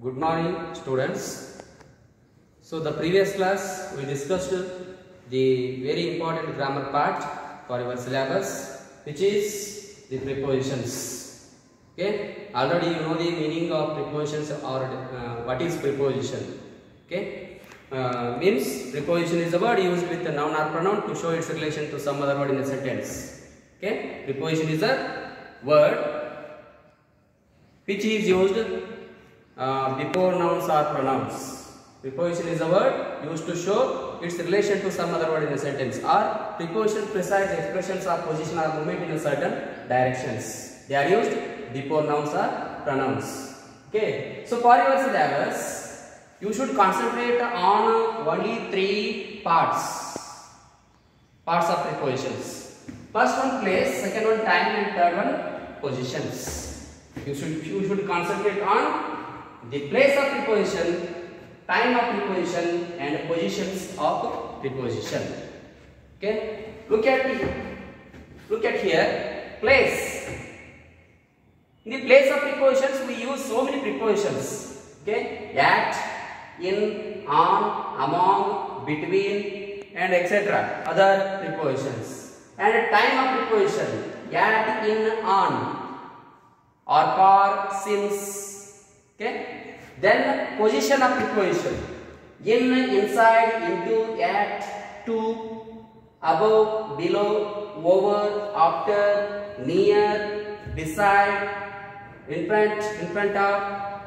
Good morning, students. So the previous class we discussed the very important grammar part for your syllabus, which is the prepositions. Okay, already you know the meaning of prepositions or what is preposition. Okay, means preposition is a word used with a noun or pronoun to show its relation to some other word in a sentence. Okay, preposition is a word which is used before nouns or pronouns. Preposition is a word used to show its relation to some other word in a sentence, or preposition precise expressions of position or movement in a certain directions. They are used before nouns or pronouns. Okay, so for your syllabus, you should concentrate on only three parts of prepositions. First one place, second one time, and third one positions. You should concentrate on the place of preposition, time of preposition, and positions of preposition. Okay, look at here, place. In the place of prepositions, we use so many prepositions. Okay, at, in, on, among, between, and etc. Other prepositions. And time of preposition, at, in, on, or for, since. Okay, then position of preposition, in, inside, into, at, to, above, below, over, after, near, beside, in front of.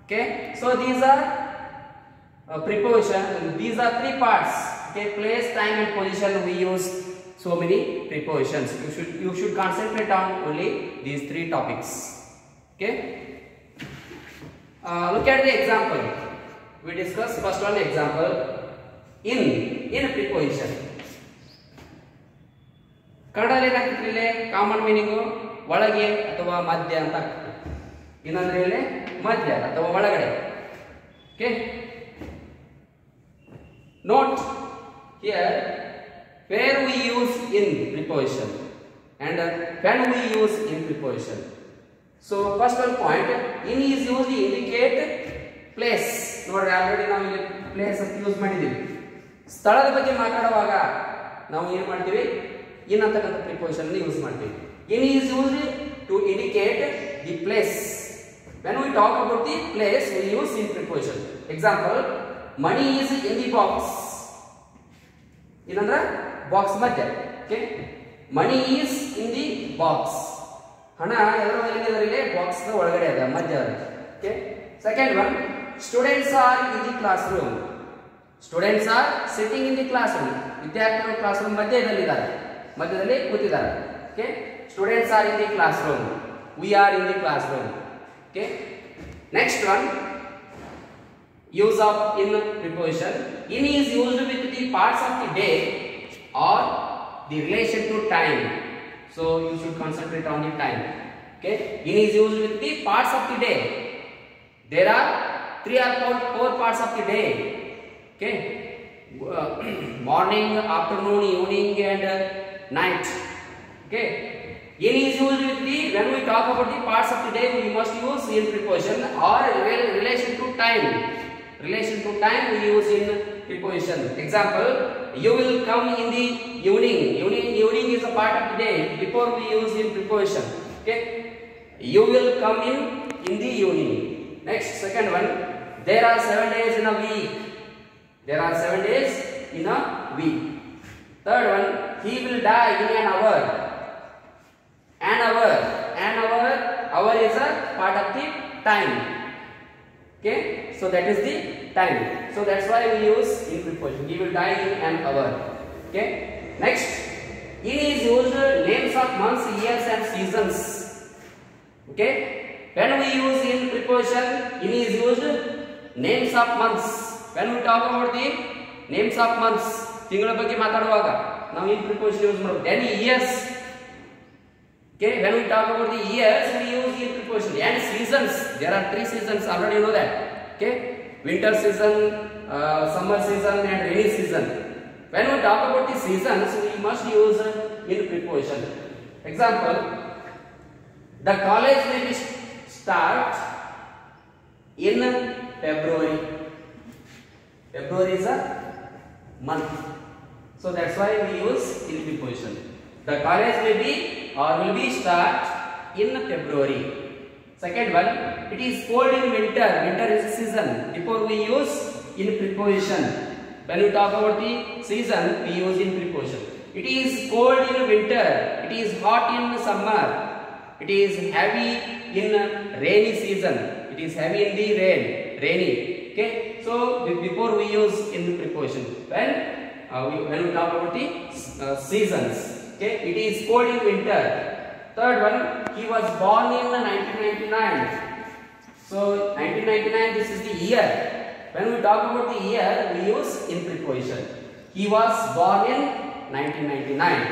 Okay, so these are preposition. These are three parts. Okay, place, time, and position. We use so many prepositions. You should concentrate on only these three topics. Okay. Look at the example. We discuss first one example. In preposition. ಕನ್ನಡದಲ್ಲಿ ಏನಾಗ್ತಿದ್ರೆ common meaning ಒಳಗೆ ಅಥವಾ ಮಧ್ಯ ಅಂತ ಆಗ್ತದೆ. ಇನ್ನಂದ್ರೆ ಇಲ್ಲಿ ಮಧ್ಯ ಅಥವಾ ಒಳಗಡೆ. Okay, note here where we use in preposition and when we use in preposition. So first one point, in is used to indicate place. ನೋಡ್ರಿ, ಆಲ್ರೆಡಿ ನಾವು ಇಲ್ಲಿ ಪ್ಲೇಸ್ ಅಂತ ಯೂಸ್ ಮಾಡಿದೀವಿ. ಸ್ಥಳದ ಬಗ್ಗೆ ಮಾತಾಡುವಾಗ ನಾವು ಏನು ಮಾಡ್ತೀವಿ, in ಅಂತಕ್ಕಂಥ ಪ್ರಿಪೋಸಿಷನ್ ಅನ್ನು ಯೂಸ್ ಮಾಡ್ತೀವಿ. in is used to indicate the place. When we talk about the place, we use in preposition. Example, money is in the box. ಏನಂದ್ರೆ ಬಾಕ್ಸ್ ಮಧ್ಯ. Okay, money is in the box. ಹಣ ಎಲ್ಲಿದೆ, box ಒಳಗಡೆ ಅದ, ಮಧ್ಯ ಅದ. Okay, second one, students R in the class room. Students are sitting in the class room. ವಿದ್ಯಾರ್ಥಿಗಳು class room ಮಧ್ಯದಲ್ಲಿ ಕೂತಿದ್ದಾರೆ. Okay, students R in the class room. We are in the class room. Okay, next one, use of in preposition. In is used with the parts of the day or the relation to time. So you should concentrate on the time. Okay, in is used with the parts of the day. There are 3 or 4 parts of the day. Okay, morning, afternoon, evening, and night. Okay, in is used with the, when we talk about the parts of the day, we must use in preposition or relation to time. Relation to time we use in preposition. Example, you will come in the evening. Evening is a part of the day. Before we use in preposition. Okay, you will come in the evening. Next, second one, there are 7 days in a week. There are 7 days in a week. Third one, he will die in an hour. Hour is a part of the time. Okay, so that is the time. So that's why we use in preposition. He will die in an hour. Okay, next, in is used names of months, years, and seasons. Okay, when we use in preposition, in is used names of months. When we talk about the names of months, ತಿಂಗಳ ಬಗ್ಗೆ ಮಾತಾಡುವಾಗ ನಾವು in preposition use ಮಾಡೋದು. Then years. Okay, when we talk about the years, we use in preposition. And seasons, there are 3 seasons, already you know that. Okay, winter season, summer season, and rainy season. When we talk about the seasons, we must use in preposition. Example, the college may be start in February. February is a month, so that's why we use in preposition. The college will be start in February. Second one, it is cold in winter. Winter is a season. Before we use in preposition. When we talk about the season, we use in preposition. It is cold in winter. It is hot in summer. It is heavy in rainy season. It is heavy in the rainy. Okay. So before we use in preposition. When we talk about the seasons. Okay. It is cold in winter. Third one, he was born in 1999. So 1999, this is the year. When we talk about the year, we use in preposition. He was born in 1999.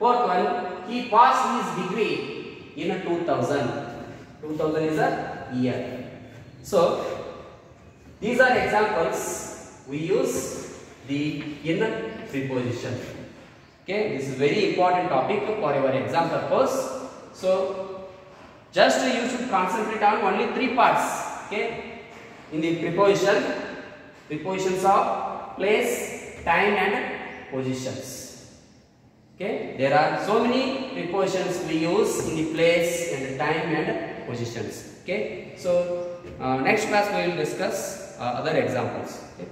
Fourth one, he passed his degree in 2000. 2000 is a year. So these are examples we use the in preposition. Okay, this is very important topic for your exam purpose. So just you should concentrate on only three parts. Okay, in the prepositions of place, time and positions. Okay, there are so many prepositions we use in the place and time and positions. Okay, so next class we will discuss other examples. Okay.